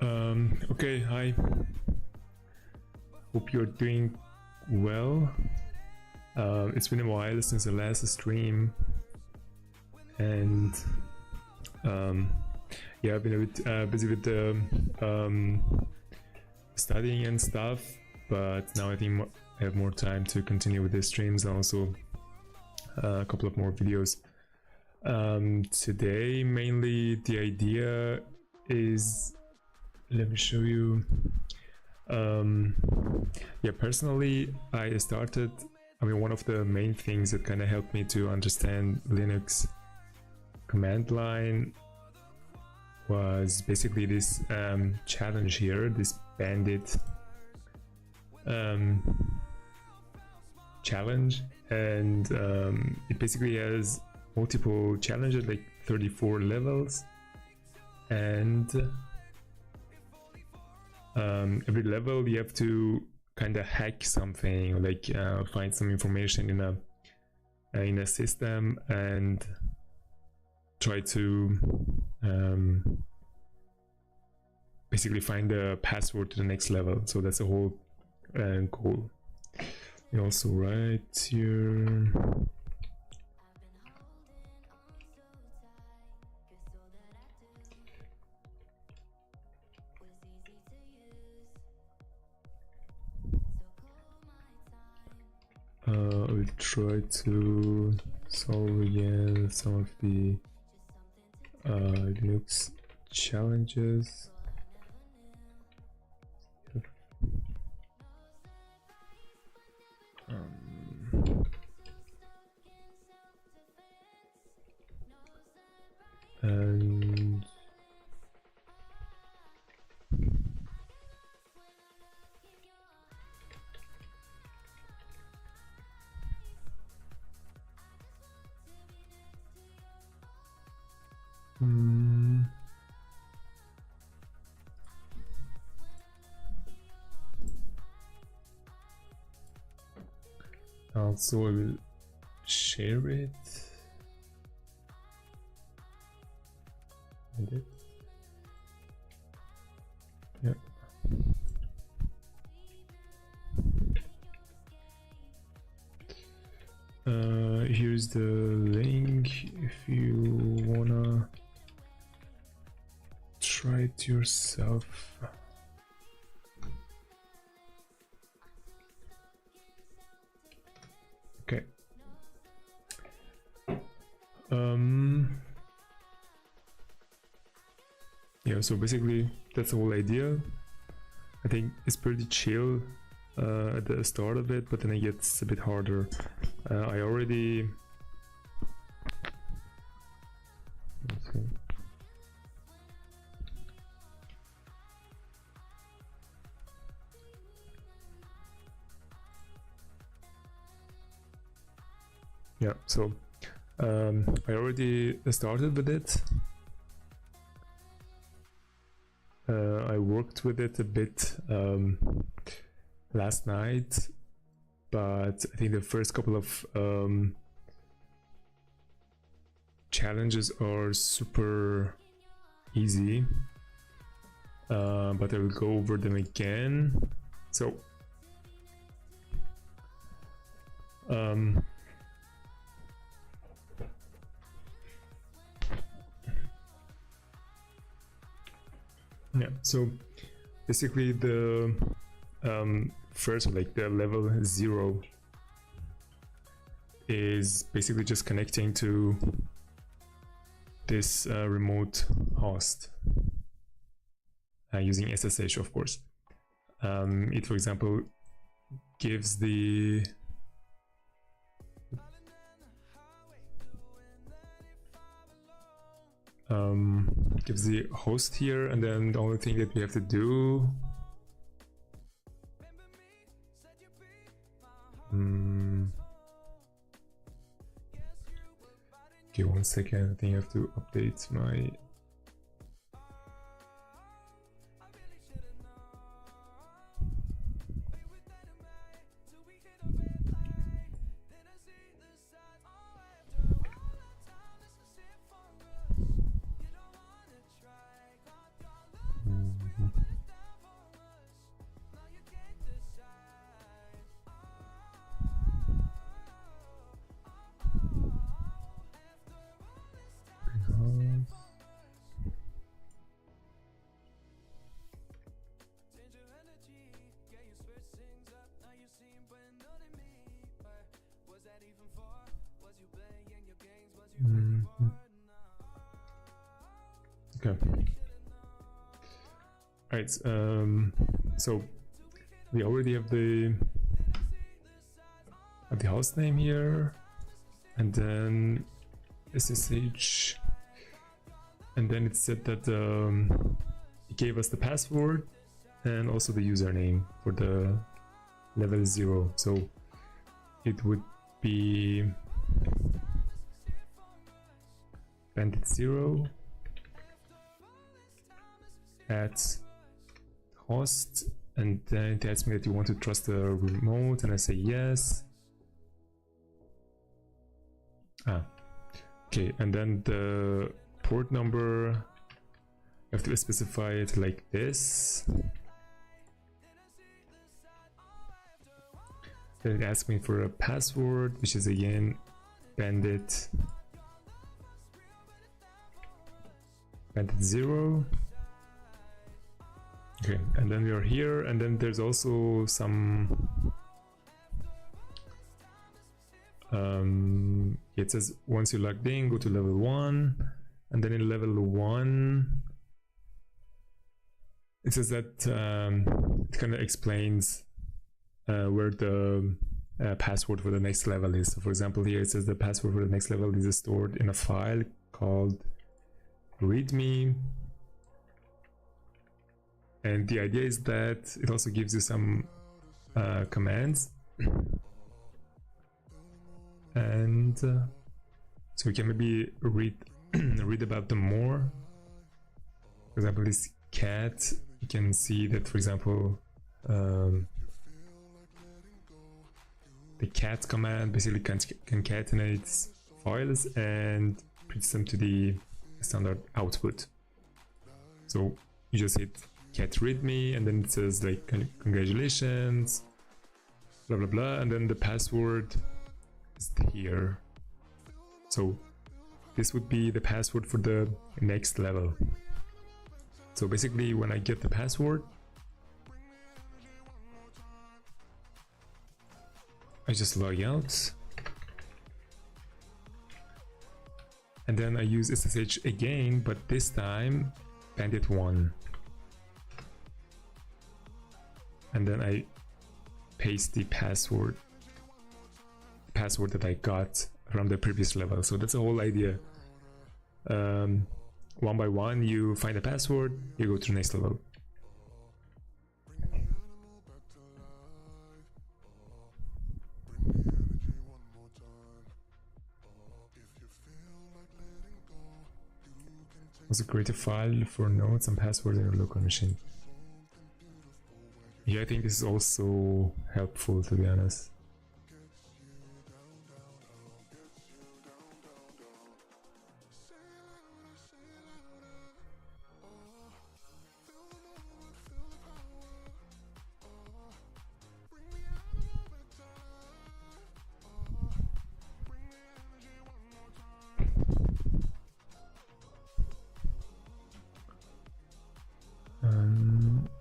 Okay, hi. Hope you're doing well. It's been a while since the last stream, and yeah, I've been a bit busy with the studying and stuff, but now I think I have more time to continue with the streams and also a couple of more videos. Today, mainly the idea is, let me show you. Yeah, personally, one of the main things that kind of helped me to understand Linux command line was basically this challenge here, this bandit challenge, and it basically has multiple challenges, like 34 levels, and every level you have to kind of hack something, like find some information in a system and try to basically find the password to the next level. So that's the whole goal. You also write here. I'll try to solve again some of the Linux challenges. And also I will share it. Edit. Yeah. Here's the link if you wanna try it yourself. Okay. Yeah, so basically that's the whole idea. I think it's pretty chill at the start of it, but then it gets a bit harder. I already... Okay. Yeah, so I already started with it. I worked with it a bit last night, but I think the first couple of challenges are super easy, but I will go over them again. So yeah, so basically the first, like the level 0, is basically just connecting to this remote host using SSH, of course. It, for example, gives the host here, and then the only thing that we have to do okay, 1 second, I think I have to update my Okay. Alright, so we already have the host name here, and then SSH, and then it said that it gave us the password and also the username for the level 0, so it would be bandit0 at host, and then it asks me that you want to trust the remote, and I say yes. Okay, and then the port number, I have to specify it like this. Then it asks me for a password, which is again bandit 0. Okay, and then we are here, and then there's also some it says once you logged in, go to level 1, and then in level 1 it says that it kind of explains where the password for the next level is. So for example, here it says the password for the next level is stored in a file called readme, and the idea is that it also gives you some commands, and so you can maybe read about them more. For example, this cat, you can see that, for example, the cat command basically concatenates files and prints them to the standard output. So you just hit cat readme, and then it says like congratulations, blah blah blah, and then the password is here. So this would be the password for the next level. So basically, when I get the password, I just log out, and then I use SSH again, but this time bandit1, and then I paste the password that I got from the previous level. So that's the whole idea. One by one, you find a password, you go to the next level. Also create a file for notes and passwords in your local machine. Yeah, I think this is also helpful, to be honest.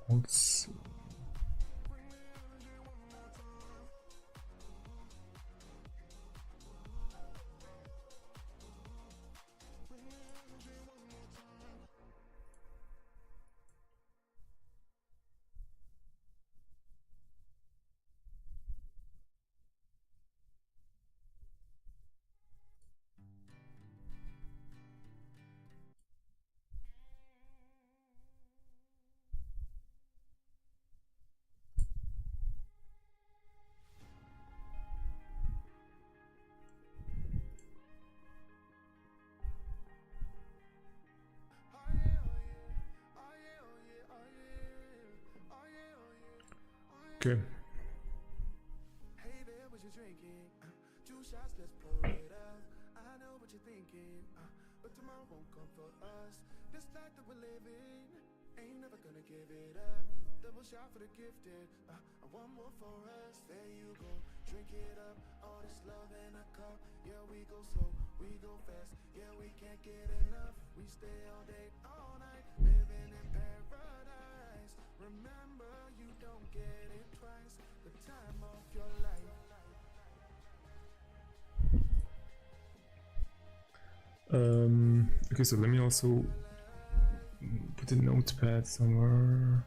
Also, okay. Hey there, what you drinking? 2 shots, let's pour it up. I know what you're thinking, but tomorrow won't come for us. This life that we're living, ain't never gonna give it up. Double shot for the gifted, and one more for us. There you go, drink it up. All this love in a cup. Yeah, we go slow, we go fast. Yeah, we can't get enough. We stay all day, all night, living in paradise. Remember, you don't get it twice. The time of your Okay, so let me also put a notepad somewhere.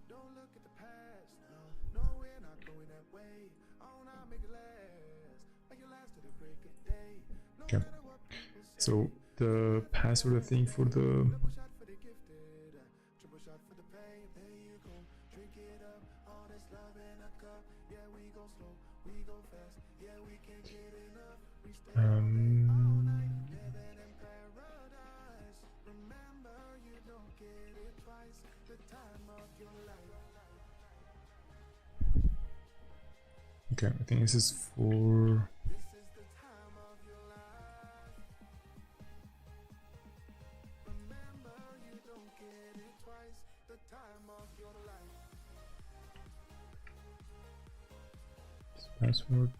Don't look at the past, no, we're not going that way. Oh, now make it last, make it last to the break of day. No Okay. matter what people say. So the password, I think, for the Double shot for the gifted, triple shot for the pain. There you go, drink it up, all this love in a cup. Yeah, we go slow, we go fast. Yeah, we can't get enough. We stay all night, living in paradise. Remember, you don't get it twice. The time of your life. okay, I think this is for This is the time of your life. Remember, you don't get it twice. The time of your life. this password.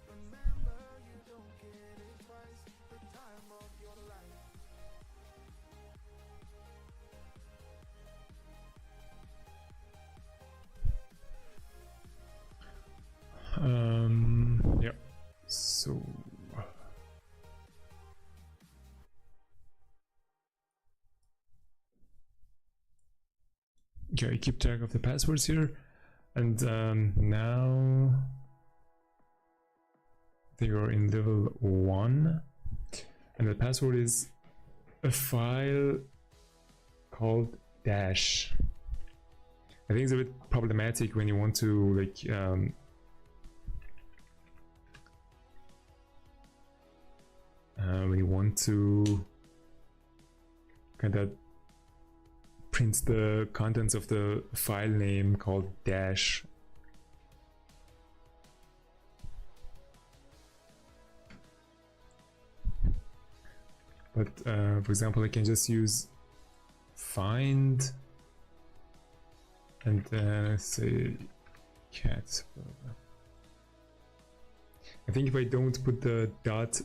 Remember, you don't get it twice. The time of your life. Yeah. So okay, I keep track of the passwords here, and now they are in level 1, and the password is a file called dash. I think it's a bit problematic when you want to like when you want to kind of print the contents of the file name called dash. But for example, I can just use find and say cat. I think if I don't put the dot//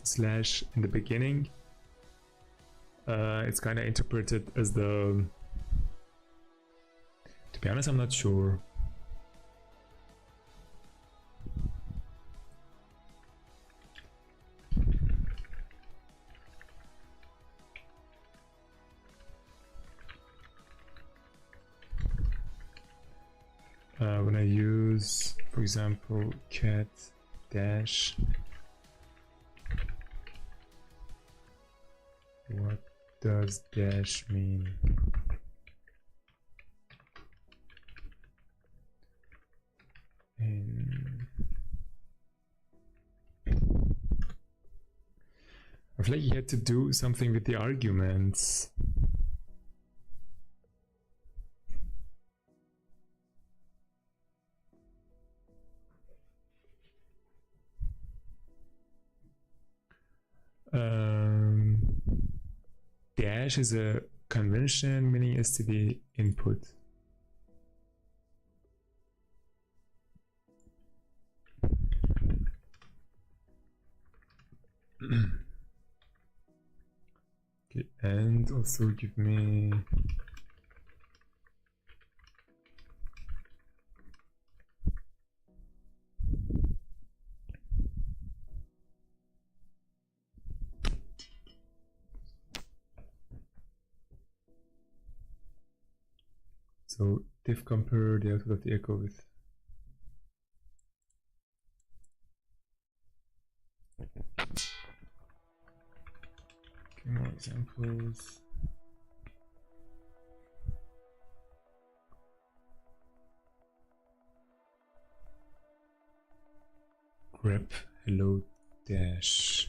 in the beginning, it's kind of interpreted as the. To be honest, I'm not sure. When I use, for example, cat dash, what does dash mean? I feel like you had to do something with the arguments. Dash is a convention meaning std input. Okay, and also give me so diff compare the output of the echo with more examples. Grep hello dash.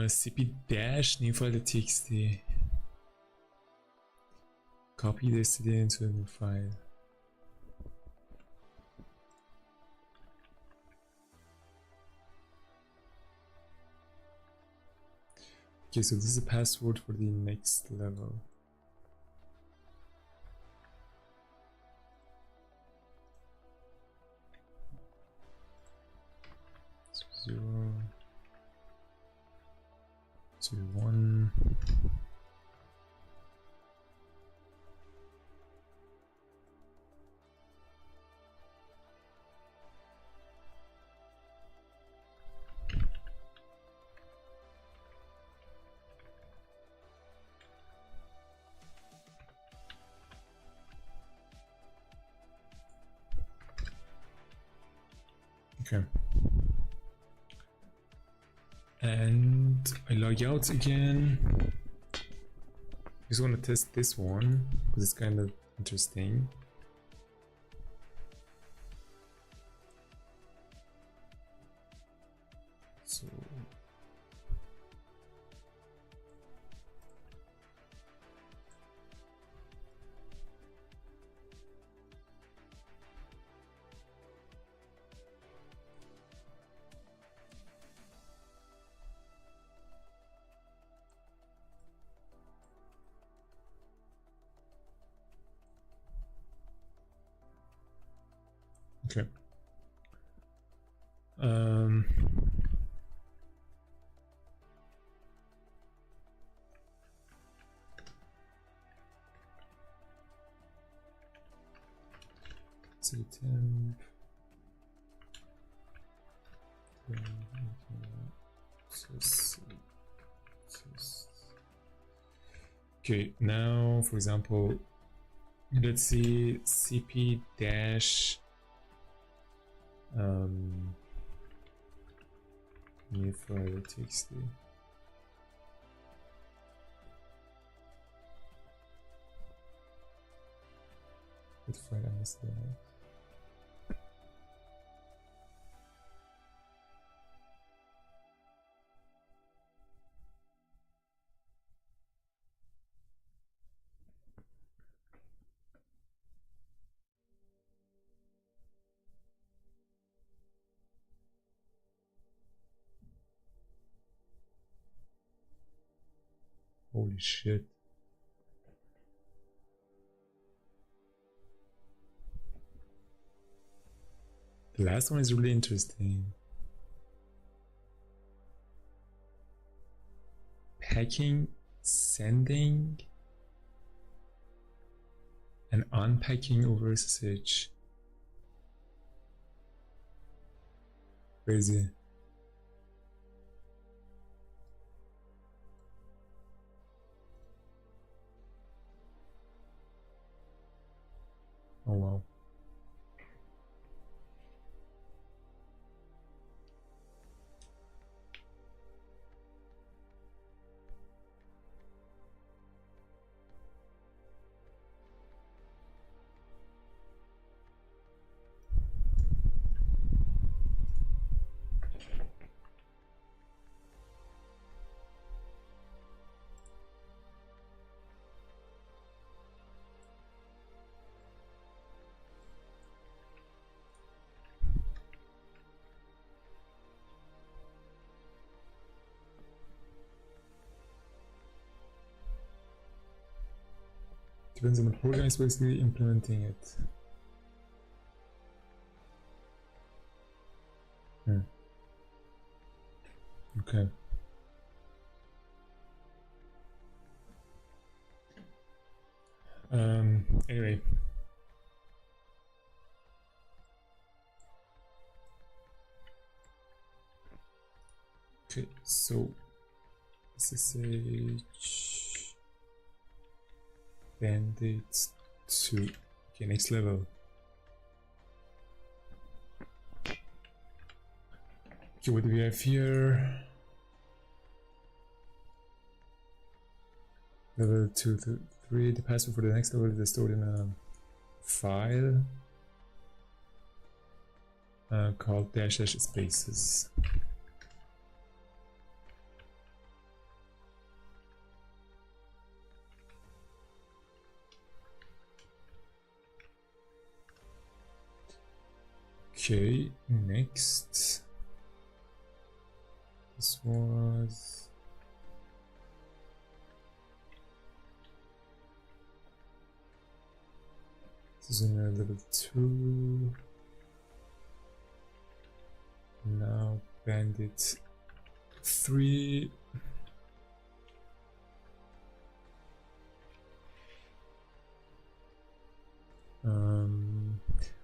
cp dash name file.txt. copy the std into a new file. Okay, so this is a password for the next level. So 0, 2, 1. Okay. And I log out again. Just want to test this one because it's kind of interesting. So okay. Temp. Okay, now for example, let's see cp dash new file txt. What file I missed that? Holy shit. The last one is really interesting. Packing, sending, and unpacking over SSH. Crazy. Oh wow. Depends on the program is basically implementing it. Okay. Anyway. Okay, so SSH bandits 2. Okay, next level. Okay, what do we have here? Level 2 to 3. The password for the next level is stored in a file called -- spaces. Okay, next. This was... This is in level 2. Now bandit 3.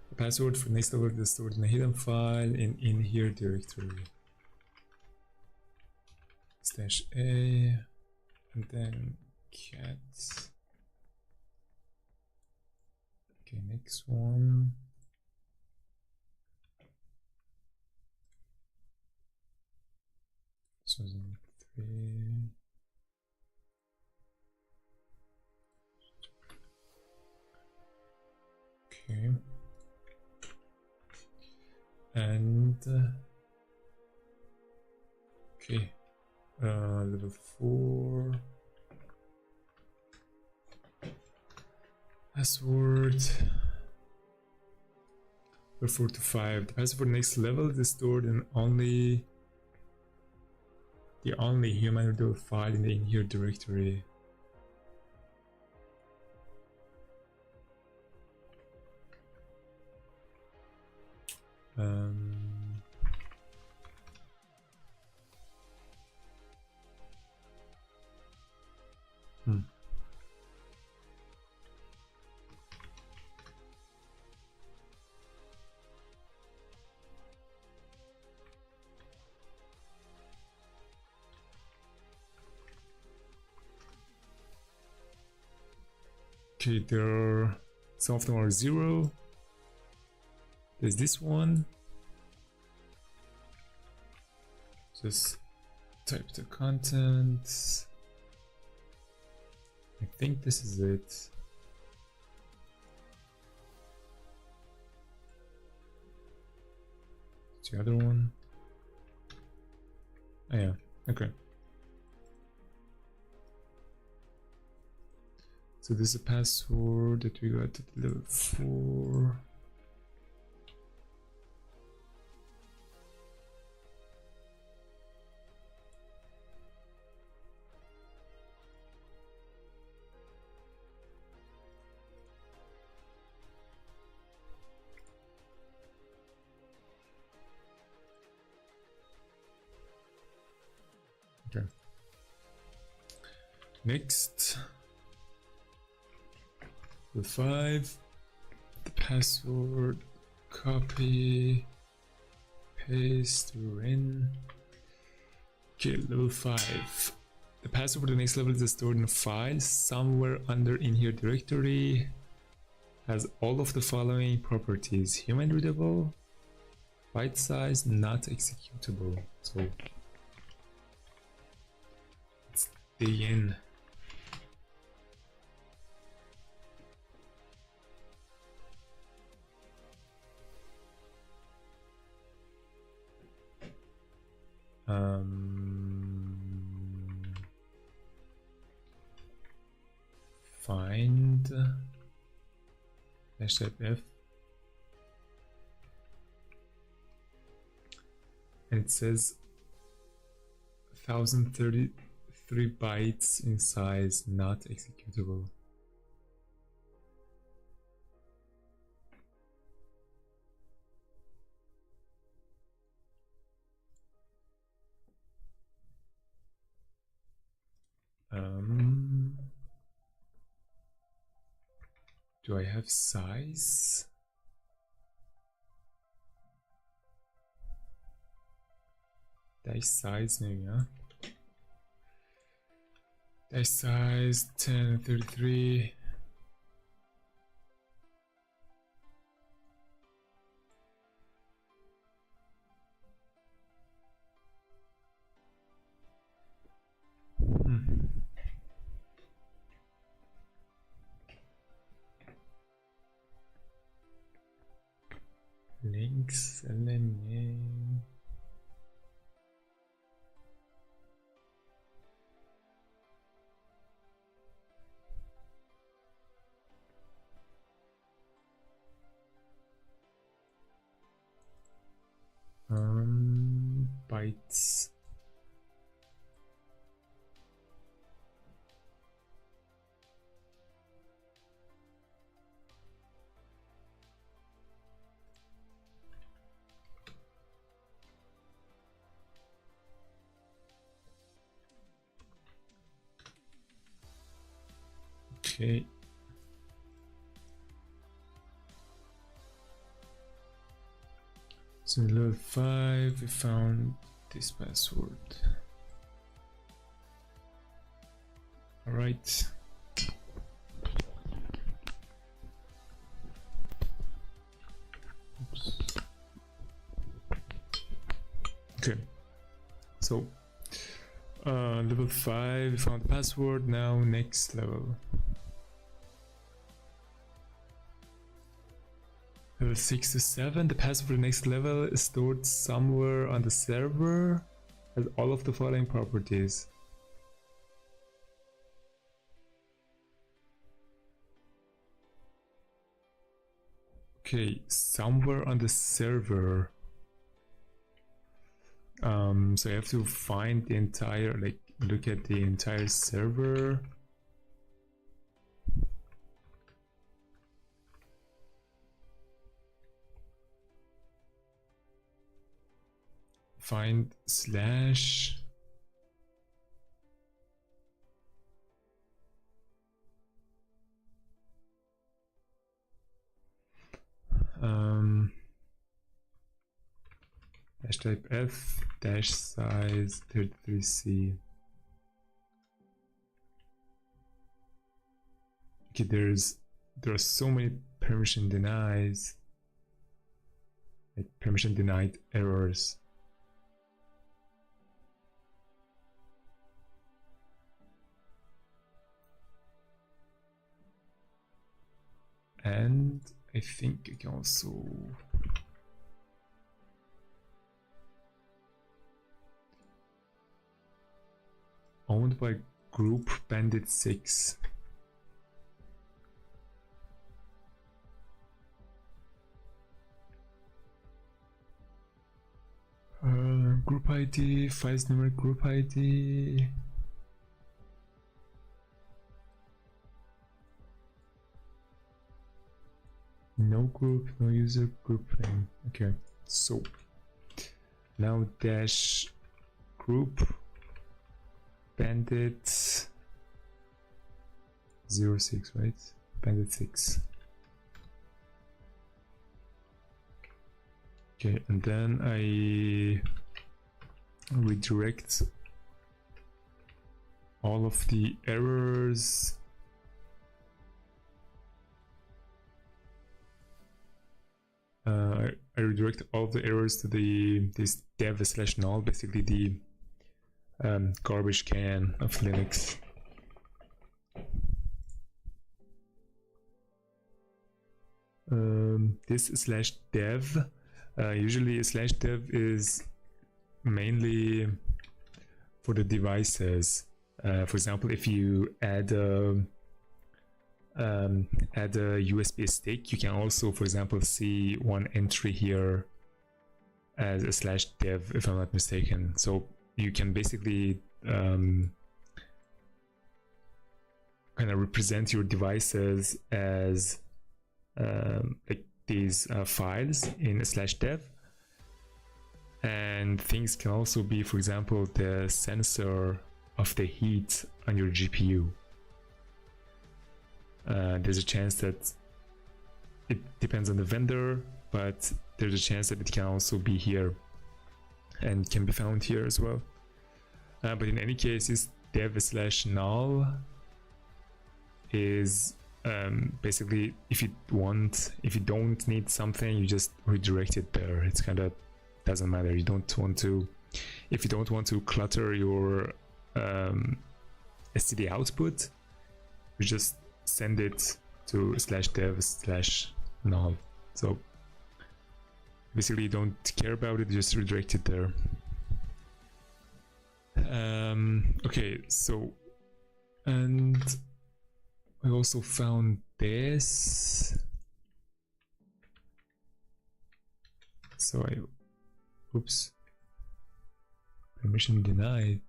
The password for next level is stored in a hidden file in here directory. /a and then cat. Okay, next one. This was in 3. Okay. And okay, level 4. Password. Level 4 to 5. The password next level is stored in only the only human readable file in the in here directory. Okay, some of them are 0. There's this one. Just type the contents. I think this is it. What's the other one? Oh yeah, okay. So this is a password that we got at level 4. Okay. Next. Level 5. The password. Copy. Paste. We're in. Okay, level 5. The password for the next level is stored in a file somewhere under in here directory. Has all of the following properties: human readable, byte size, not executable. So let's dig in. Find #f, and it says 1033 bytes in size, not executable. Do I have size? Dice size maybe, huh? Dice size 1033. Links, LNA. bytes. Okay. So in level 5 we found this password. Alright. Okay. So level 5 we found the password. Now next level. Level 6 to 7, the password for the next level is stored somewhere on the server, has all of the following properties. Okay, somewhere on the server. So you have to find the entire, like, look at the entire server. Find slash dash type f dash size 33c. Okay, there are so many permission denies, like permission denied errors. And I think you can also owned by group bandit 6. Group ID, files numeric group ID. No group, no user group name. Okay, so now dash group bandit 06, right? Bandit 6. Okay, and then I redirect all of the errors I redirect all the errors to this dev/null, basically the garbage can of Linux. This /dev, usually /dev is mainly for the devices. For example, if you add a USB stick, you can also, for example, see one entry here as a /dev, if I'm not mistaken. So you can basically kind of represent your devices as like these files in a /dev. And things can also be, for example, the sensor of the heat on your GPU. There's a chance that it depends on the vendor, but there's a chance that it can also be here and can be found here as well. But in any case, this dev/null is basically if you don't need something, you just redirect it there. It's kind of doesn't matter. You don't want to, if you don't want to clutter your std output, you just send it to /dev/null. So basically you don't care about it, you just redirect it there. Okay, so, and I also found this. So oops. Permission denied.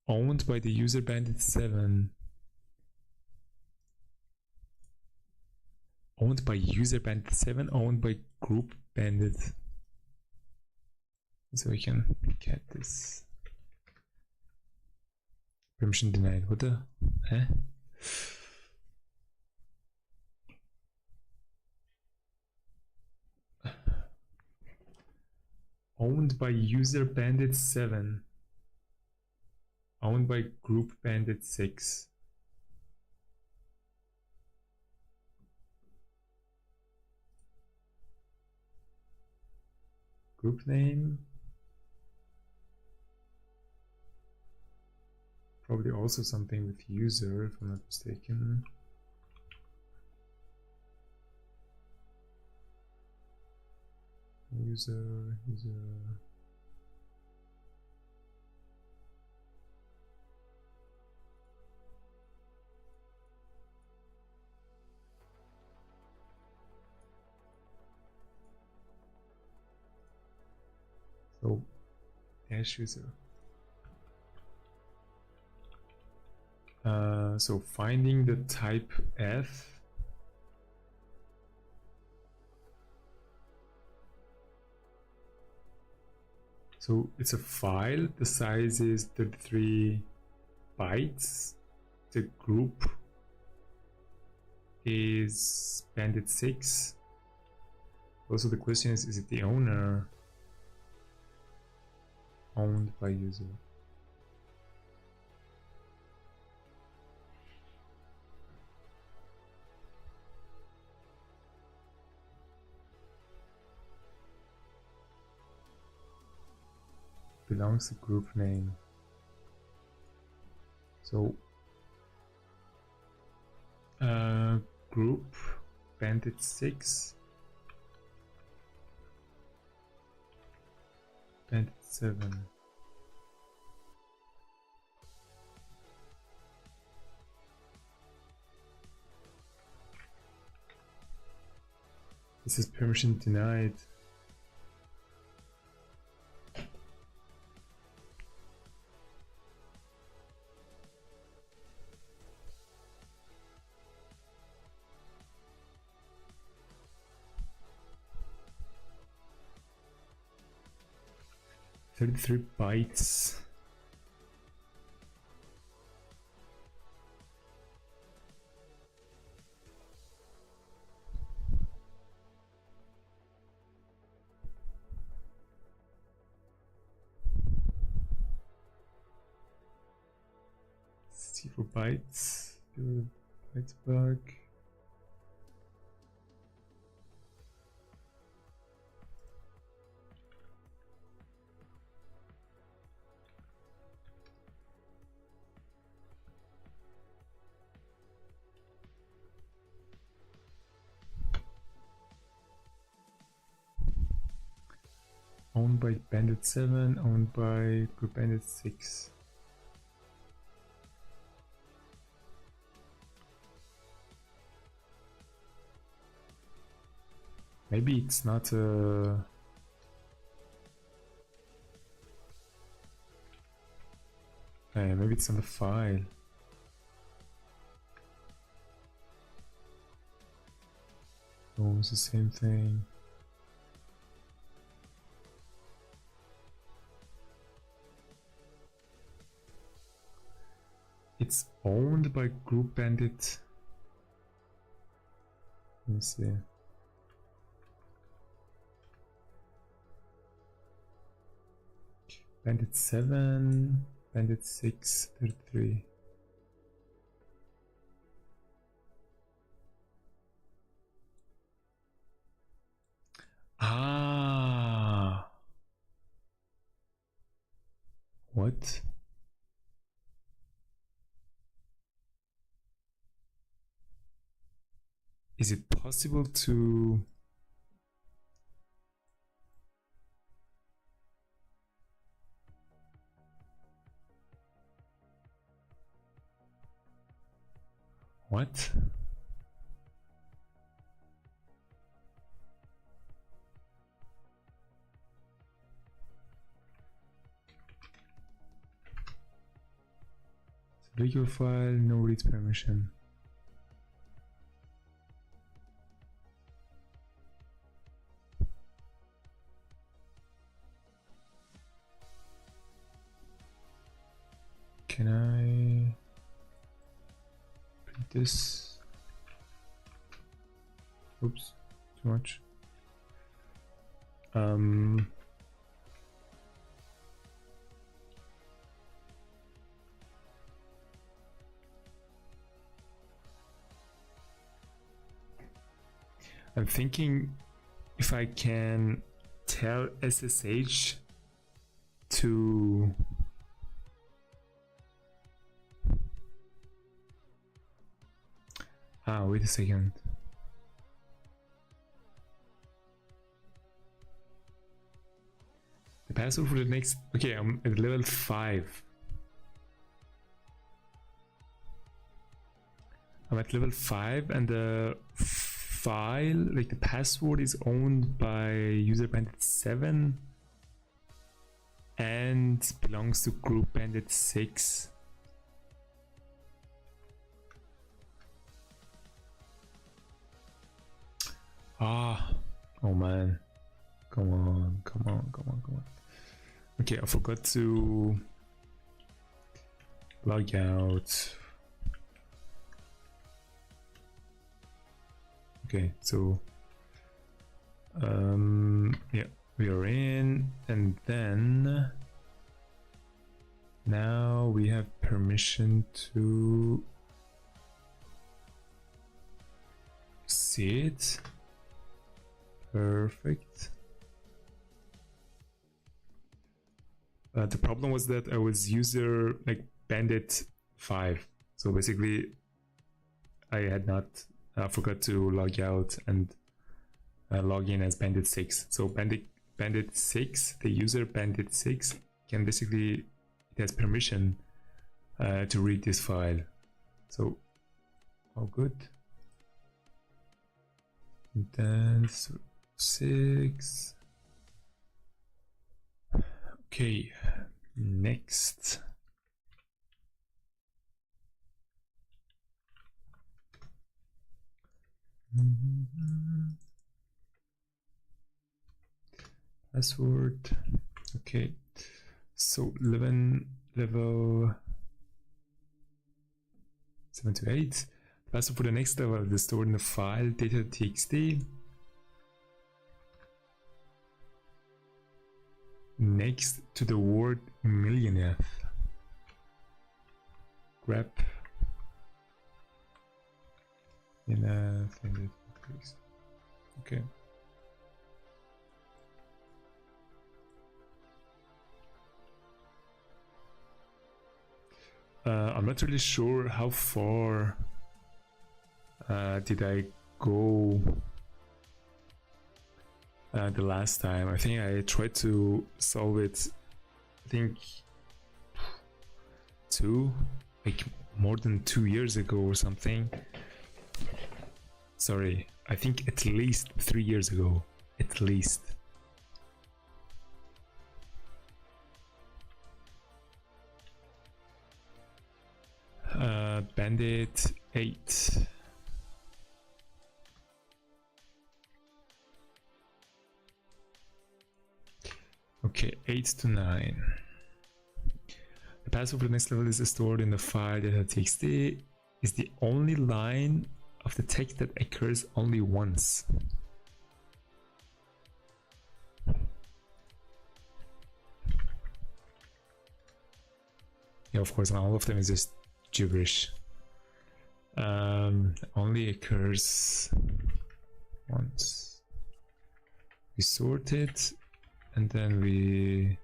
Owned by the user bandit 7. Owned by user bandit 7, owned by group bandit. So we can get this. Permission denied. What the? Huh? Owned by user bandit 7. Owned by group bandit 6. Group name. Probably also something with user, if I'm not mistaken. User. So, dash user. So finding the type F. So it's a file, the size is 33 bytes. The group is bandit 6. Also the question is it the owner? Owned by user. Belongs to group name. So group bandit 6, bandit 7. This is permission denied. $33 bytes. See for bytes. Do bytes bug. Owned by bandit 7, owned by group bandit 6. Maybe it's not a... maybe it's on the file. Oh, it's the same thing. It's owned by group bandit. Let me see. Bandit 7, bandit 6, 33. Ah. What? Is it possible to... What? Legal file, no read permission. Can I print this? Oops, too much. I'm thinking if I can tell SSH to wait a second. The password for the next, okay, I'm at level 5. I'm at level 5 and the file, like the password, is owned by user bandit 7 and belongs to group bandit 6. Oh man, come on. Okay, I forgot to log out. Okay, so yeah, we are in, and then now we have permission to see it. Perfect. The problem was that I was user like bandit 5, so basically I had not forgot to log out and log in as bandit 6. So bandit 6, the user bandit 6 can basically, it has permission to read this file. So all good. And then 6. Okay, next. Password. Okay, so level 7 to 8. Password for the next level is stored in the file data.txt. Next to the word millionaire. Grab in a thing. Okay. I'm not really sure how far did I go the last time. I think I tried to solve it, I think more than 2 years ago or something. Sorry, I think at least 3 years ago, at least. Bandit 8. Okay, 8 to 9. The password for the next level is stored in the file data.txt. Is the only line of the text that occurs only once. Yeah, of course, all of them is just gibberish. Only occurs once. We sort it, and then we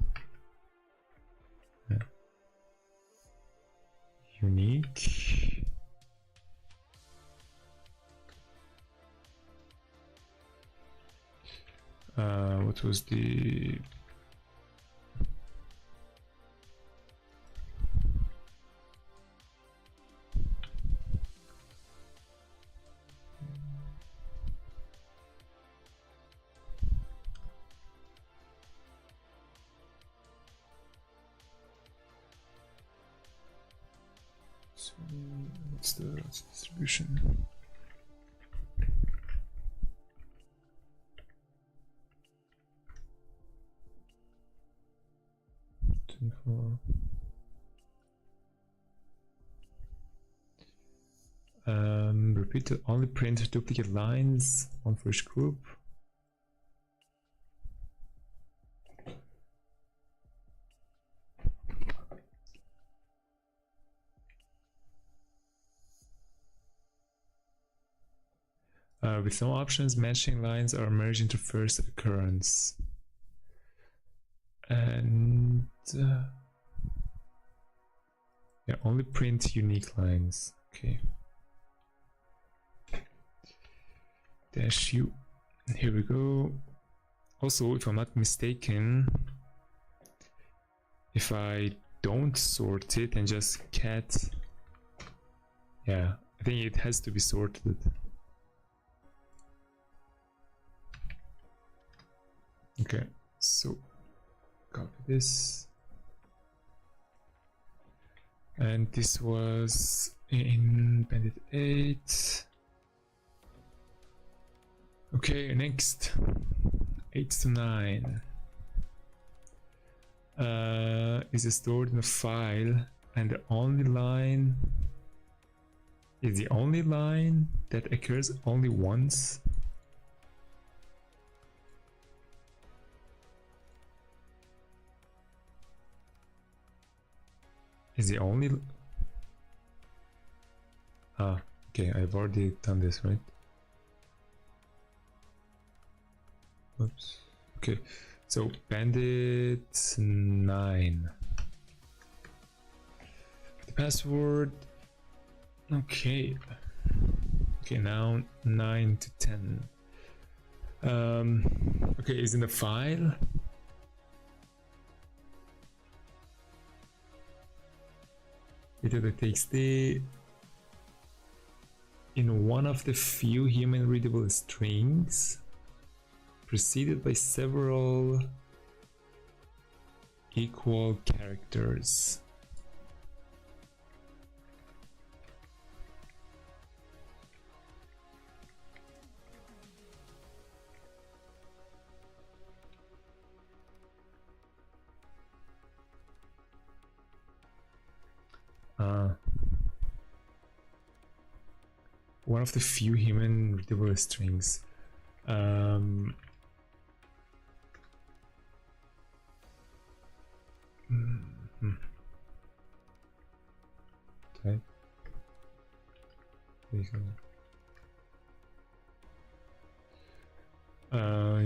unique. What was the So what's the distribution? Repeat to only print duplicate lines, one for each group. With no options, matching lines are merged into first occurrence. And yeah, only print unique lines. Okay. Dash U. Here we go. Also, if I'm not mistaken, if I don't sort it and just cat, yeah, I think it has to be sorted. Okay, so copy this, and this was in bandit 8. Okay, next 8 to 9 is stored in a file, and the only line is the only line that occurs only once. Is the only... Ah, okay, I've already done this, right? Oops. Okay, so bandit 9. The password. Okay. Okay, now 9 to 10. Okay, is in the file. .txt in one of the few human readable strings, preceded by several equal characters. One of the few human readable strings. Okay.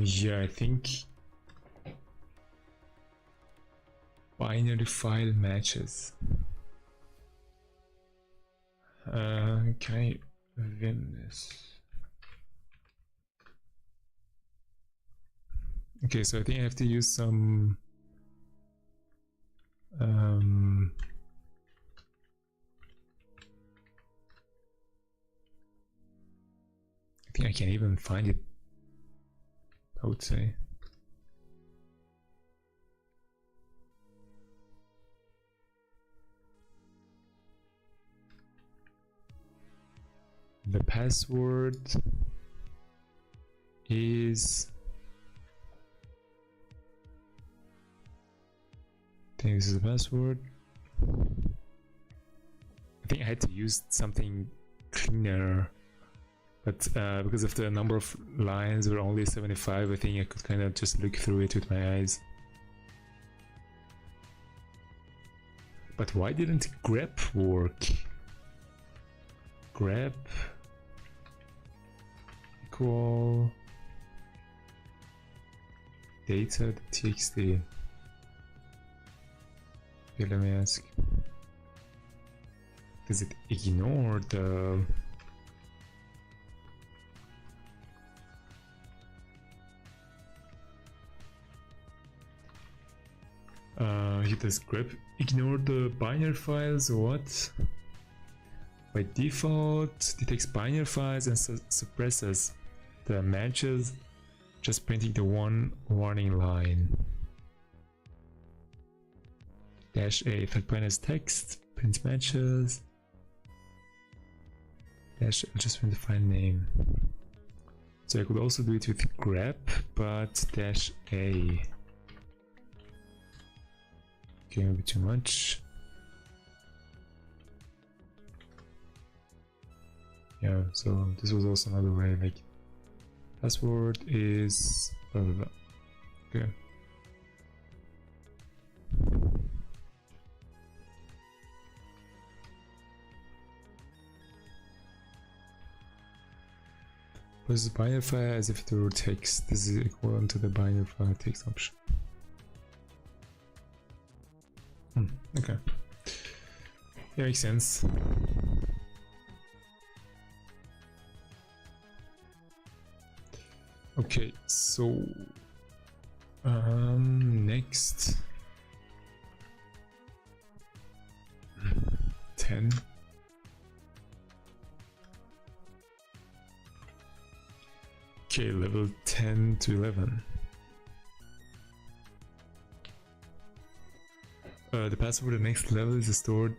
Yeah, I think binary file matches. Can I vim this? Okay, so I think I have to use some I think I can even find it, I would say. The password is, I think this is the password. I think I had to use something cleaner, but because of the number of lines were only 75, I think I could kind of just look through it with my eyes. But why didn't grep work? Grep equal data.txt. Okay, let me ask. Does it ignore the... does grep ignore the binary files or what? By default, detects binary files and suppresses the matches, just printing the one warning line. -A, fact binary text, print matches. dash, I'll just find the file name. So I could also do it with grep, but dash a. Okay, maybe too much. Yeah, so this was also another way, like password is blah blah blah. Okay. Was the binary file as if it were text? This is equivalent to the binary file text option. Okay. Yeah, makes sense. Okay, so next 10. Okay, level 10 to 11. The password for the next level is stored.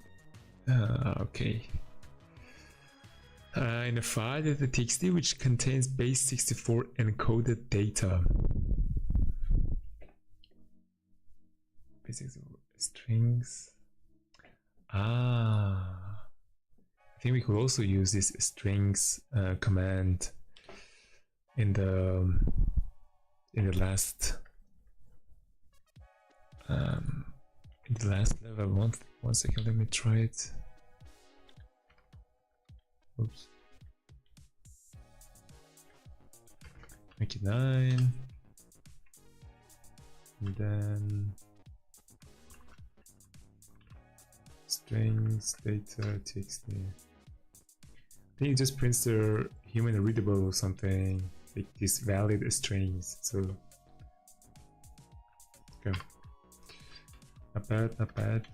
Okay. In a file that the txt which contains base 64 encoded data. Base 64 strings. I think we could also use this strings command in the last level. One second, let me try it. Oops. Make it 9 and then strings data txt. I think it just prints the human readable or something, like these valid strings. So okay, not bad, not bad.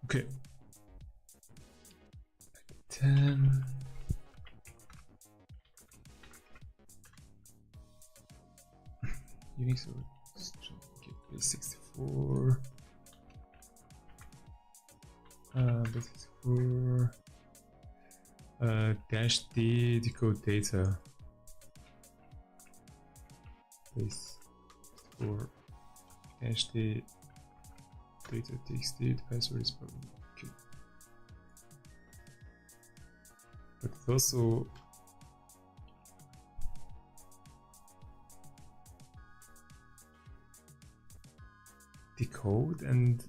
Okay. 10. Unix okay, 64. Base 64. Dash D decode data. Base 64. Dash D data txt. The password is probably okay. But it also decode and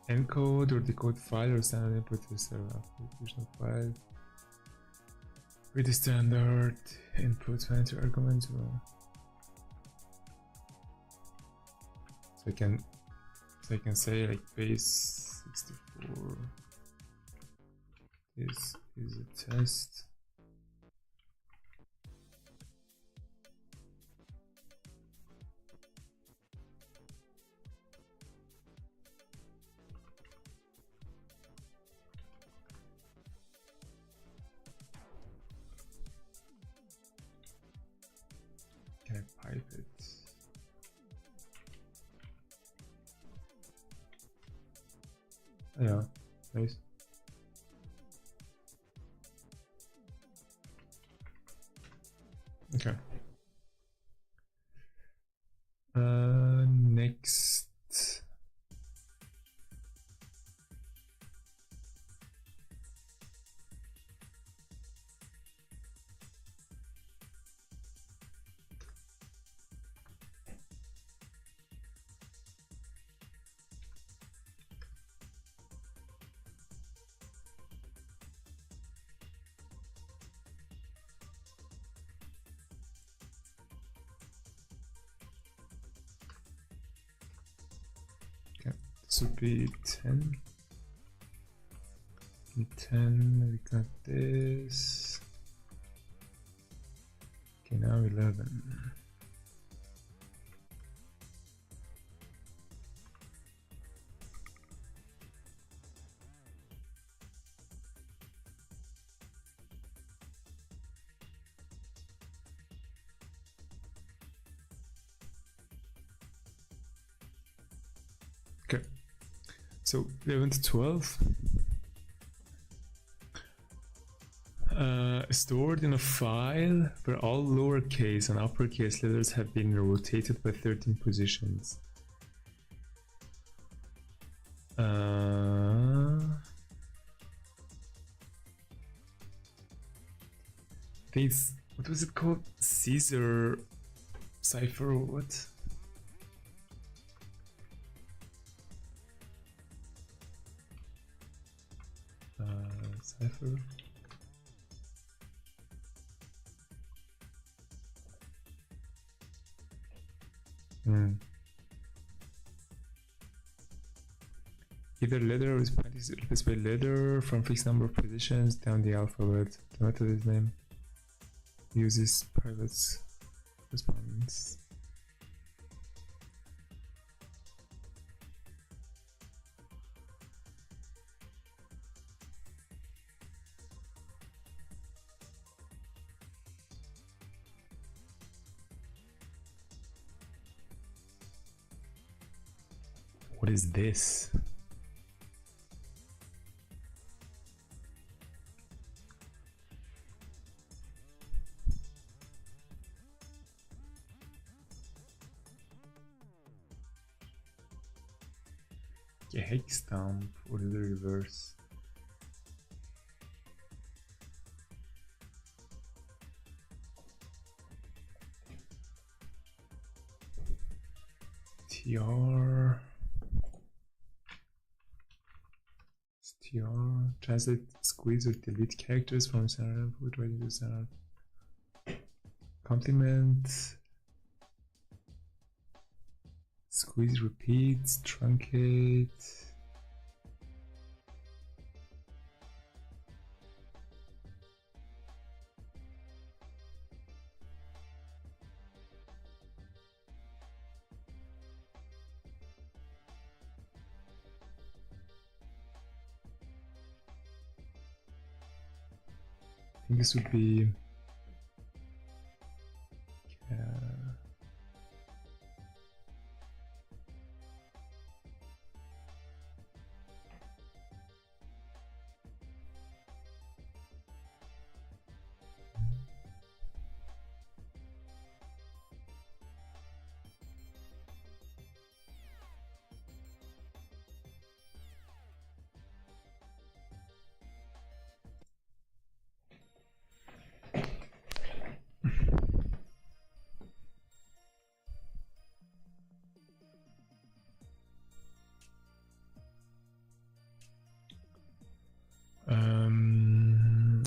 encode or decode file or standard input to server application file with the standard input enter argument. So I can say like base 64. This is a test. Can I pipe it? Yeah, nice. Okay. Next. should be 10. 10, we got this. Okay, now 11. Okay, so 11 to 12. Stored in a file where all lowercase and uppercase letters have been rotated by 13 positions. These, what was it called? Caesar cipher or what? Cipher. Either letter is replaced by letter from fixed number of positions down the alphabet. The method is name uses private correspondence. What is this? A hex stamp or the reverse. TR. Translate, squeeze or delete characters from center output right into center. Complement. Squeeze, repeat, truncate. I think this would be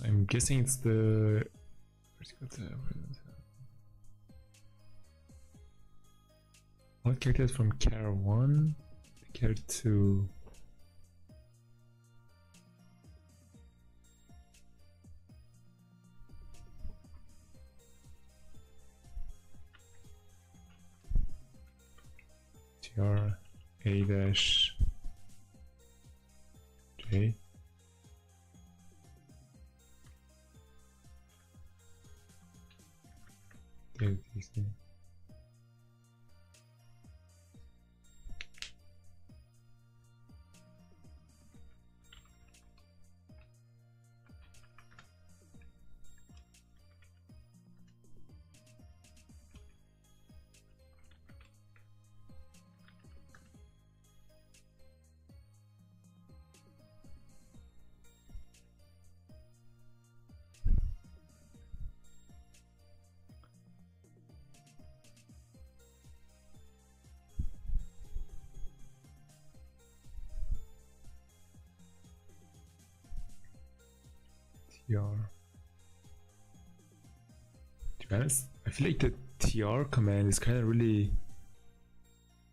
I'm guessing it's the what characters from Char 1 to Char 2. TR A-J. TR. To be honest, I feel like the TR command is kind of really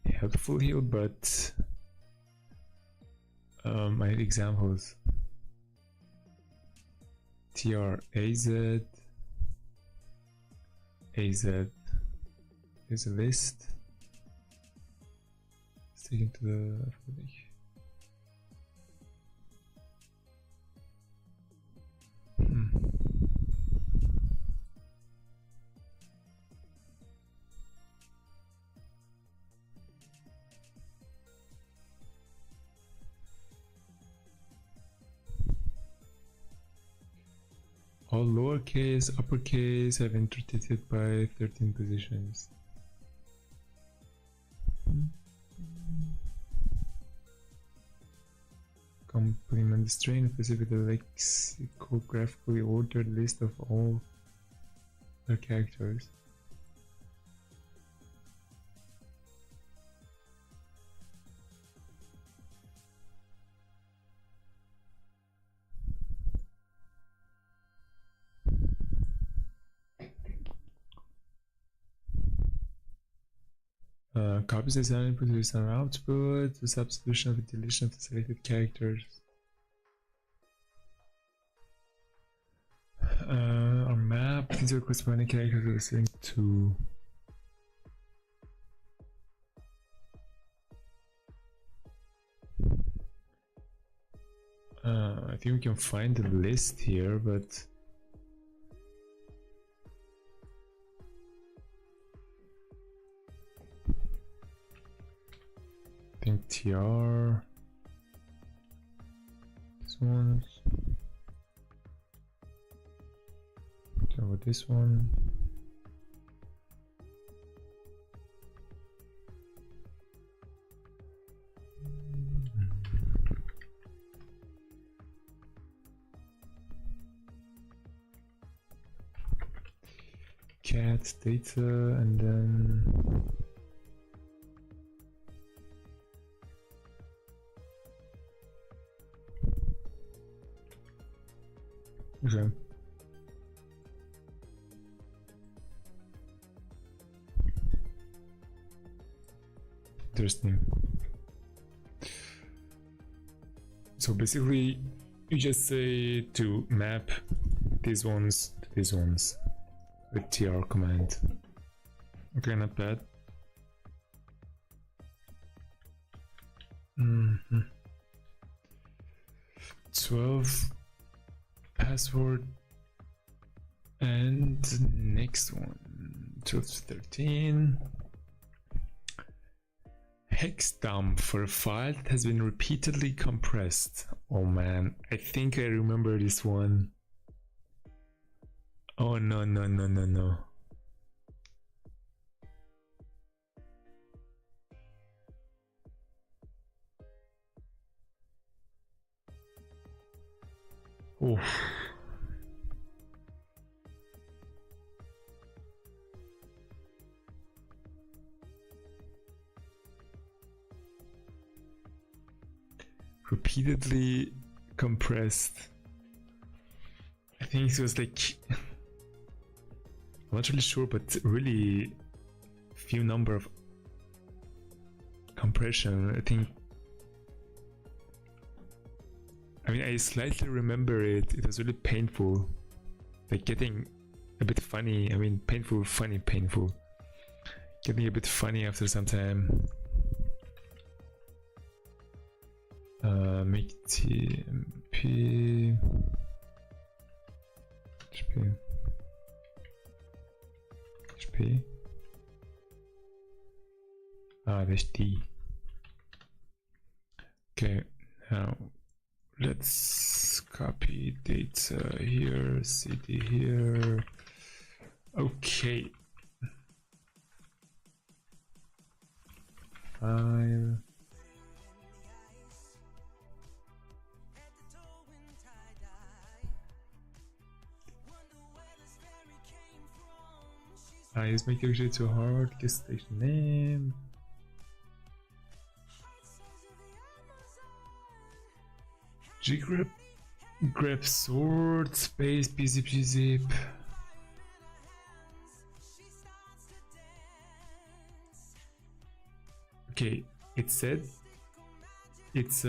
helpful here, but I have examples. TR AZ is a list. Sticking to the alphabetic. All lowercase, uppercase have been rotated by 13 positions. Complement the string specific lexicographically ordered list of all the characters. Copies the sound input to the sound output, the substitution of the deletion of the selected characters. Our map contains the corresponding characters listening to. I think we can find the list here, but I think TR, this one, okay, with this one, cat data, and then okay. Interesting. So basically, you just say to map these ones to these ones with TR command. Okay, not bad. 12 password, and next one 12 to 13. Hex dump for a file that has been repeatedly compressed. Oh man, I think I remember this one. Oh no. Oh. Repeatedly compressed. I think it was like, I'm not really sure, but really few number of compression. I mean, I slightly remember it. It was really painful, like getting a bit funny. I mean, painful, funny, painful. Getting a bit funny after some time. Make TMP HP. There's D. Okay, now let's copy data here, cd here. Okay. File. Use my character too hard, guess station name. G-grep, grep sword, space, bzip. Okay, it said it's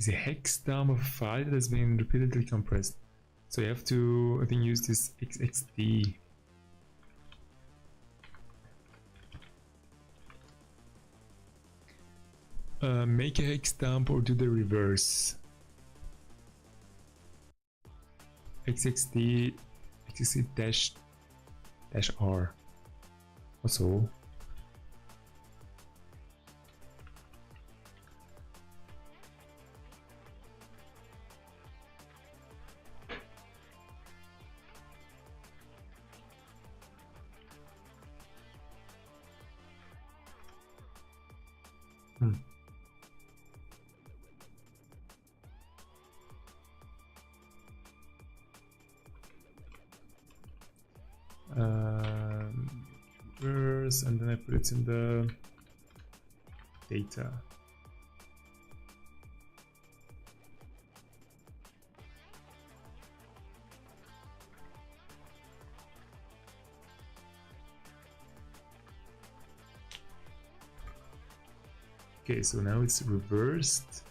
is a hex dump of a file that has been repeatedly compressed. So you have to, I think, use this XXD. Make a hex dump or do the reverse. XXD dash R. Also. Reverse, and then I put it in the data. Okay, so now it's reversed.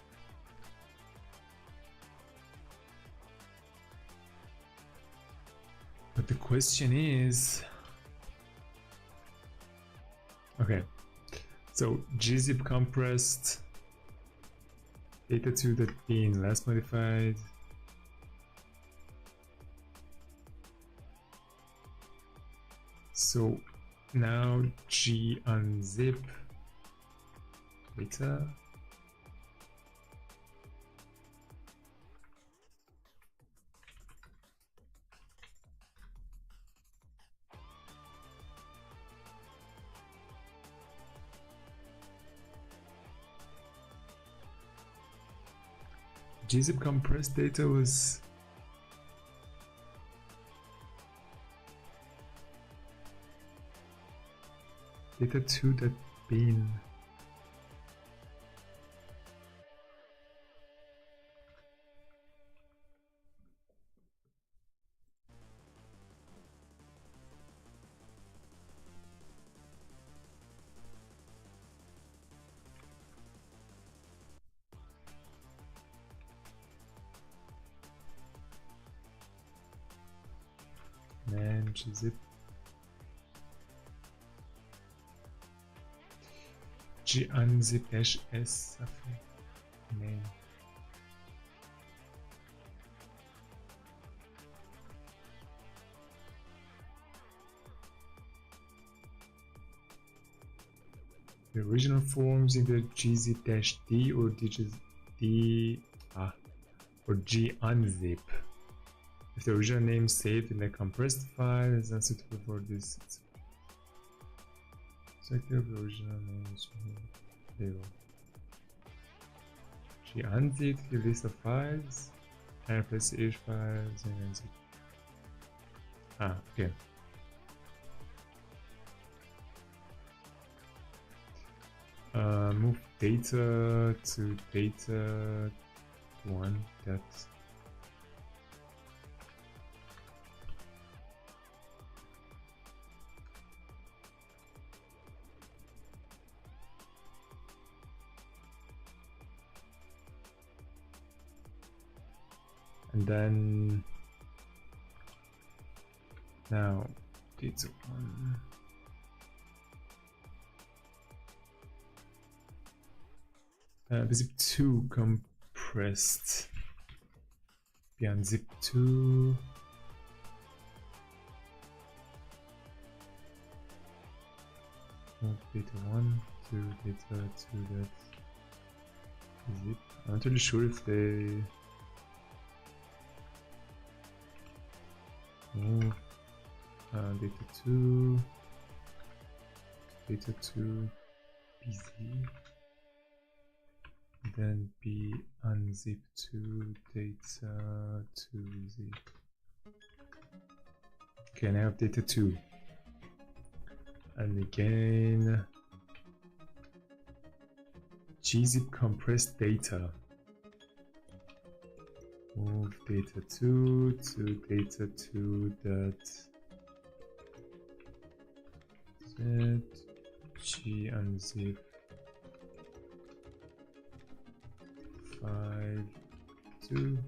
But the question is, okay, so gzip compressed, data2 that being last modified. So now g unzip data. Gzip compressed data was data2 that bin. Man, gzip g unzip dash s name. The original forms either gzip dash d or d or g unzip. If the original name saved in the compressed file is not suitable for this, select the original name label. G unzip the list of files and replace the each files and unzip. Okay. Move data to data 1 that and then now data 1 zip 2 compressed beyond zip 2 move data 1 to data 2 that zip. I'm not really sure if they move data 2 bz, then b unzip to data 2 zip. Okay, and I have data 2. And again, gzip compressed data. Move data 2 to data 2 dot z g unzip 5 2.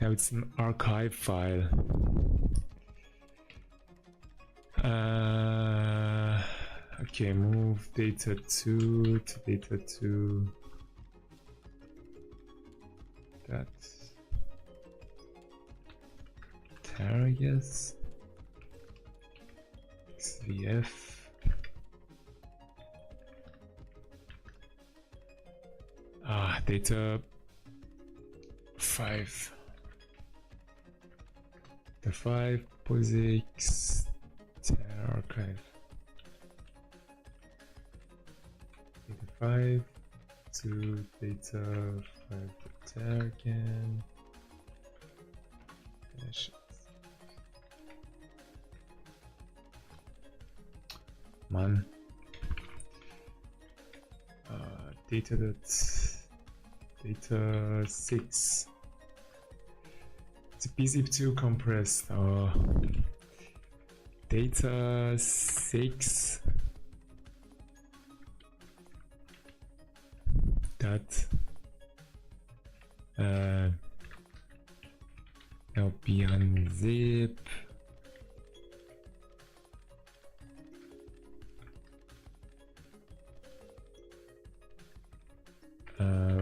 Now it's an archive file. Okay, move data 2 to data 2 dot tar, I guess. XVF. Data 5. The 5 POSIX tar archive. Data 5 to data 5 tar again. Dash. Man. Data 6. It's a bzip2 compressed. Data 6 dot lb unzip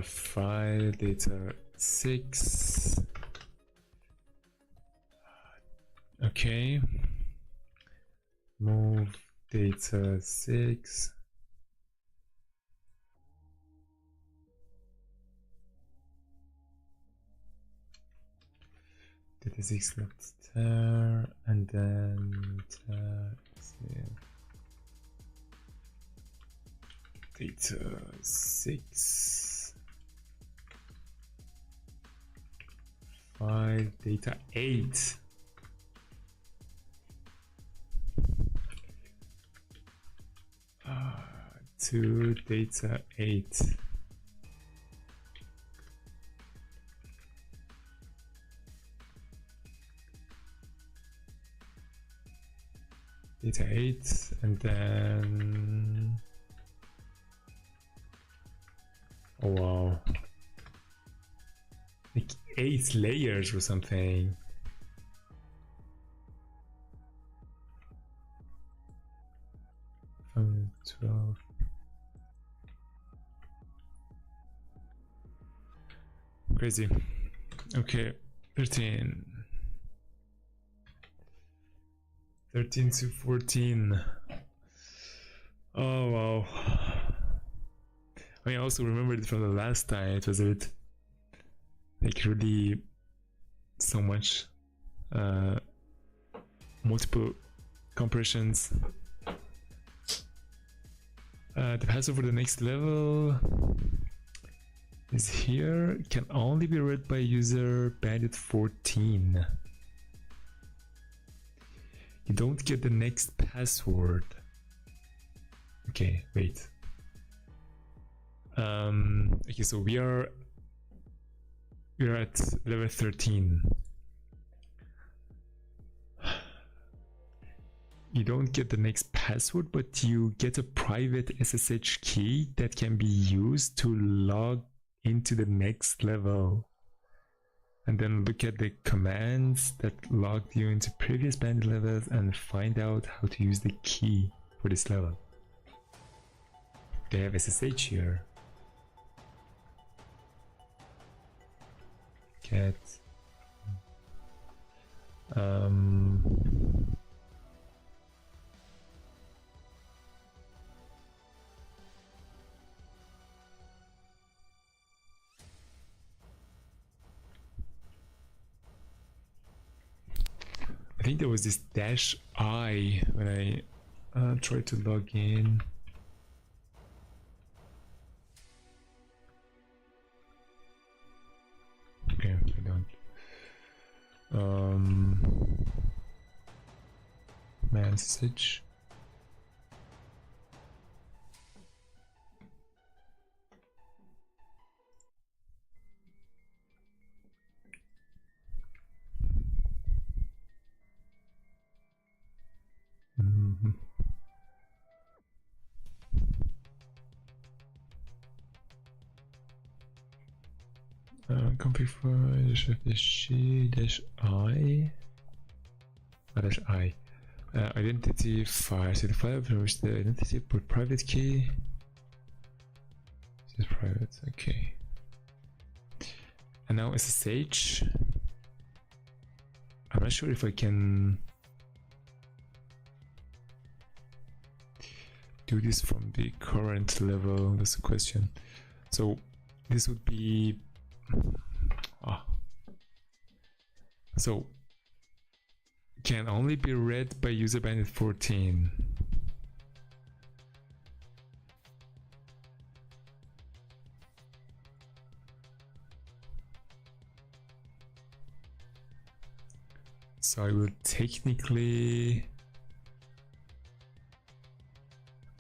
file data 6. Okay, move data 6 data 6 dot tar and then tar data 6 file data 8. To data 8. Data 8 and then oh wow, like 8 layers or something. Oh, 12. Crazy. Okay, 13 to 14. Oh wow. I mean, I also remembered it from the last time. It was a bit like really so much multiple compressions. The password for the next level is here. It can only be read by user bandit 14. You don't get the next password. Okay, wait. Okay, so we're at level 13. You don't get the next password, but you get a private SSH key that can be used to log into the next level. And then look at the commands that logged you into previous bandit levels and find out how to use the key for this level. They have SSH here. Cat. I think there was this -I when I tried to log in. Message. Config file -c-i -i identity file. So the file from which the identity put private key. This is private. Okay. And now SSH. I'm not sure if I can do this from the current level. That's the question. So this would be so can only be read by user bandit 14. So I will technically,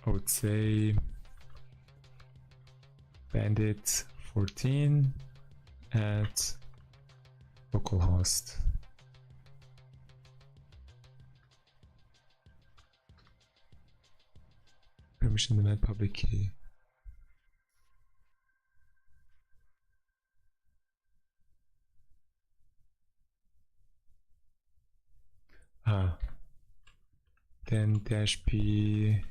I would say bandit 14 at localhost. Permission denied public key. Then -p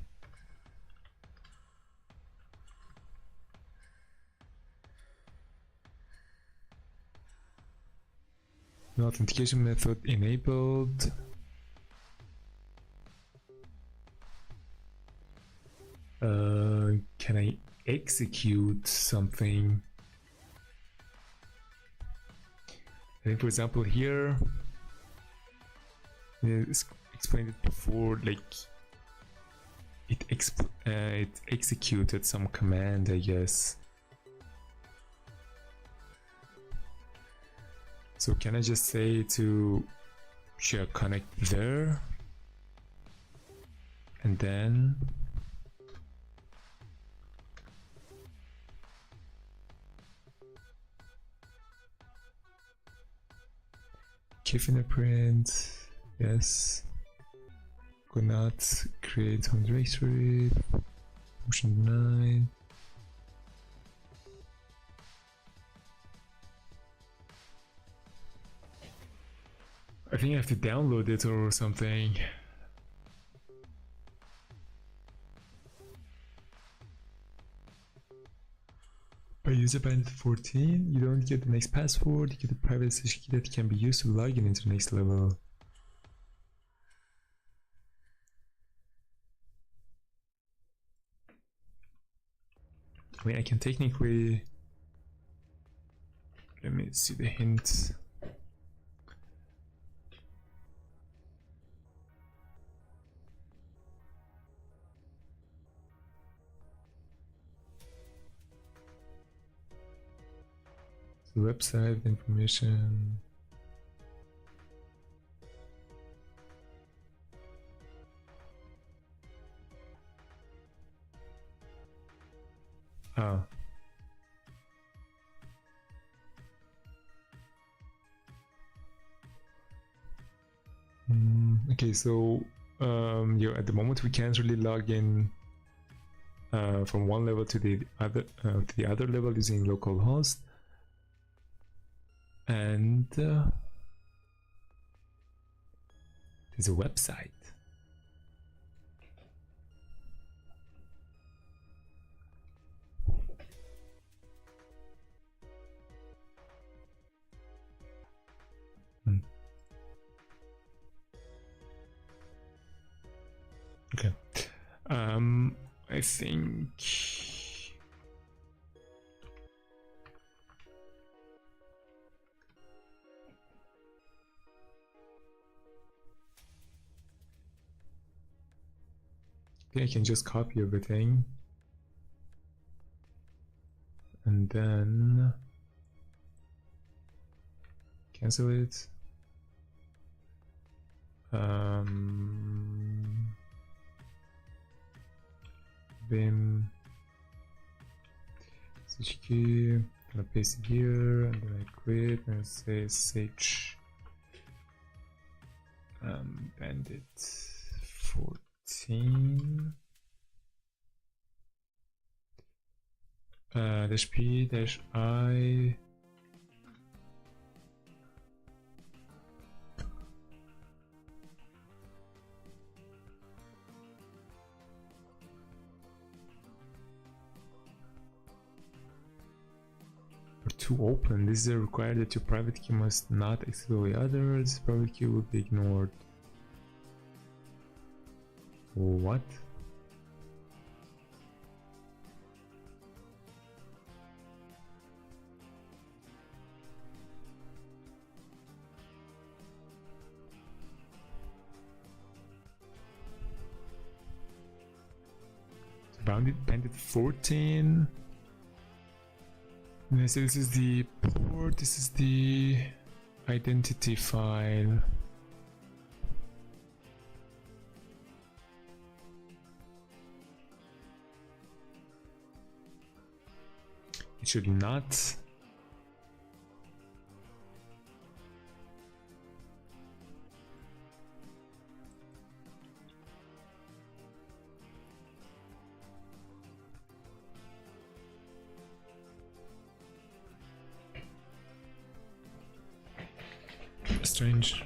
no authentication method enabled. Can I execute something? I think, for example, here it's explained it before, like it executed some command, I guess. So can I just say to share connect there, and then key fingerprint, yes. Could not create home directory. Option 9. I think I have to download it or something. By user bandit 14, you don't get the next password, you get a private key that can be used to log in into the next level. I mean, I can technically, let me see the hint. The website information. Okay, so yeah, at the moment we can't really log in from one level to the other level using localhost, and there's a website. Okay. I think I can just copy everything and then cancel it. Vim SHQ, I'm gonna paste it here, and then I quit and say sh bandit 14 dash p dash I to open. This is required that your private key must not exclude others. Private key will be ignored. What? Bandit 14. So this is the port, this is the identity file. It should not. Strange.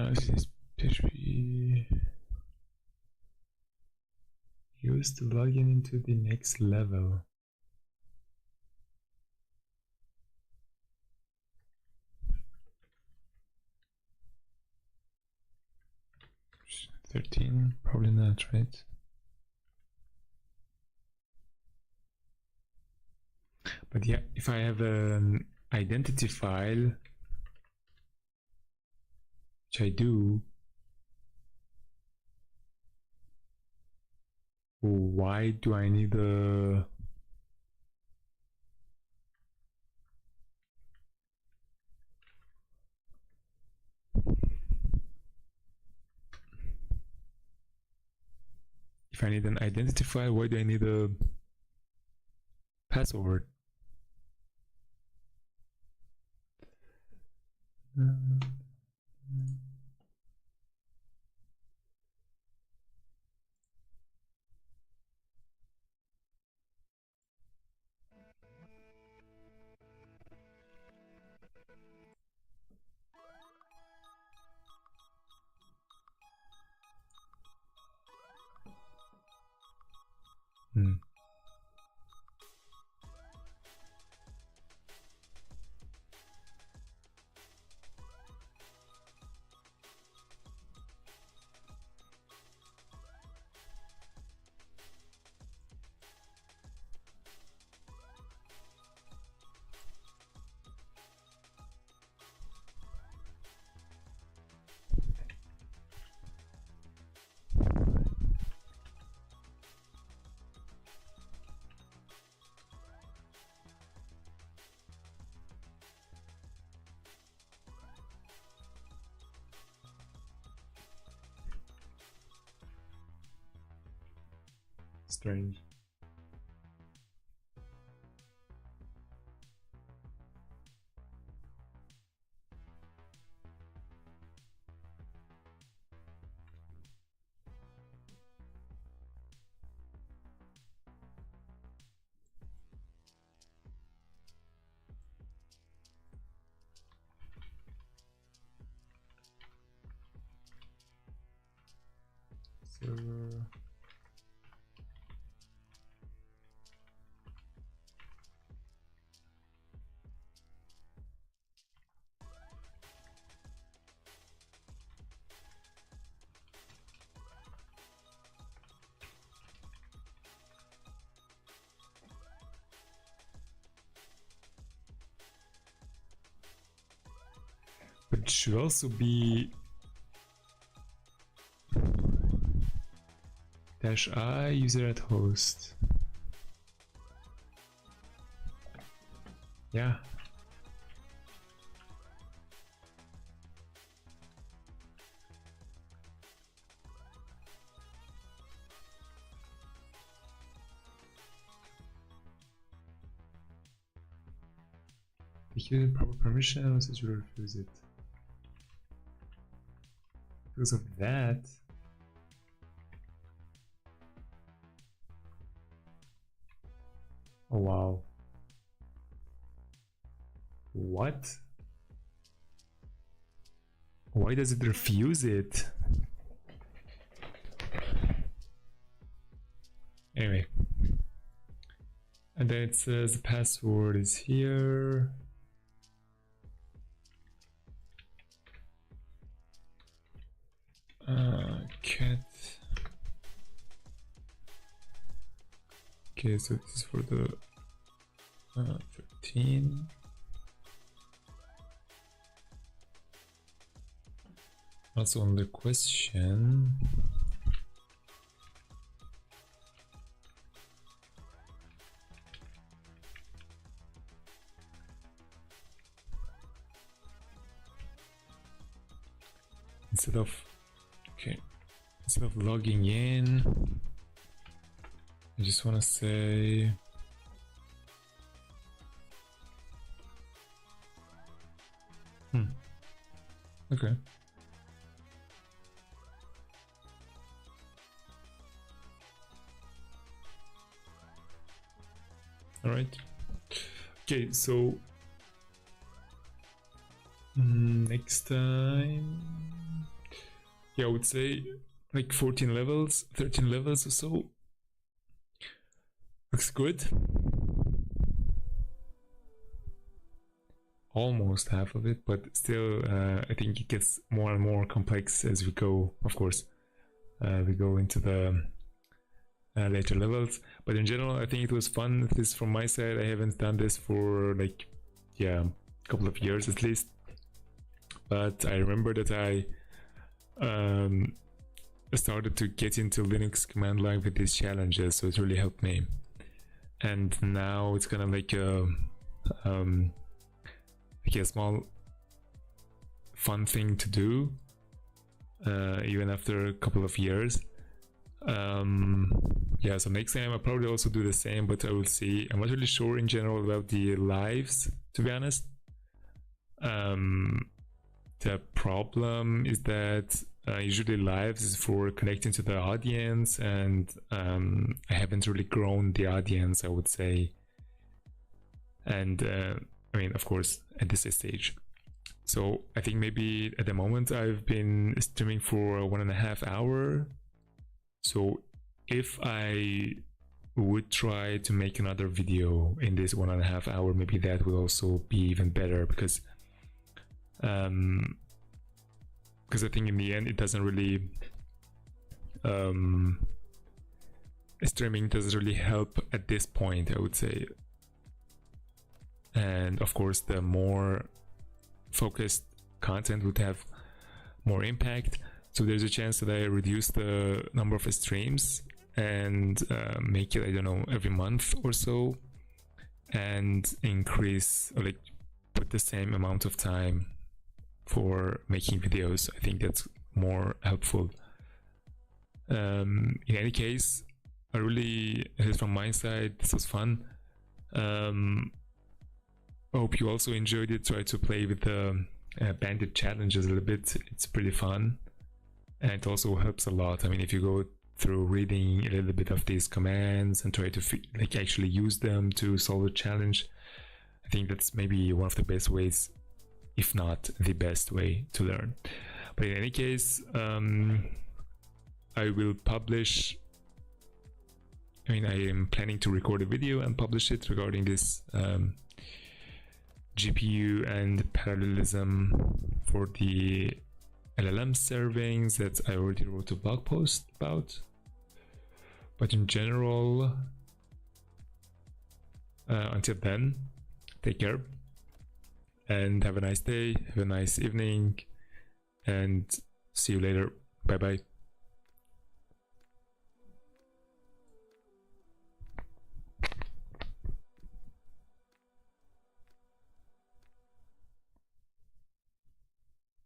This is PHP used to log in into the next level. $13, probably not, right? But yeah, if I have an identity file, which I do, why do I need a if I need an identity file, why do I need a password? Strange. Server but it should also be -I user at host. Yeah. If you proper permissions, it will refuse it. Because of that. Oh wow. What? Why does it refuse it? Anyway. And then it says the password is here. Cat. Okay, so this is for the 13. Also on the question. Instead of logging in, I just want to say okay. All right. Okay, so next time, yeah, I would say like 14 levels, 13 levels or so. Looks good. Almost half of it, but still, I think it gets more and more complex as we go. Of course, we go into the later levels. But in general, I think it was fun. This from my side. I haven't done this for like, yeah, a couple of years at least. But I remember that I started to get into Linux command line with these challenges, so it really helped me. And now it's kind of like a small fun thing to do, even after a couple of years. Yeah, so next time I'll probably also do the same, but I will see. I'm not really sure in general about the lives, to be honest. The problem is that usually lives is for connecting to the audience, and I haven't really grown the audience, I would say. And I mean, of course, at this stage. So I think maybe at the moment I've been streaming for 1.5 hours. So if I would try to make another video in this 1.5 hours, maybe that will also be even better, because I think in the end it doesn't really streaming doesn't really help at this point, I would say. And of course, the more focused content would have more impact. So there's a chance that I reduce the number of streams and make it, I don't know, every month or so, and increase, or like put the same amount of time for making videos. I think that's more helpful. In any case, I really, at least from my side, this was fun. I hope you also enjoyed it. Try to play with the bandit challenges a little bit. It's pretty fun, and it also helps a lot. I mean, if you go through reading a little bit of these commands and try to like actually use them to solve a challenge, I think that's maybe one of the best ways, if not the best way to learn. But in any case, I will publish, I mean, I am planning to record a video and publish it regarding this GPU and parallelism for the LLM servings that I already wrote a blog post about. But in general, until then, take care, and have a nice day, have a nice evening, and see you later. Bye bye.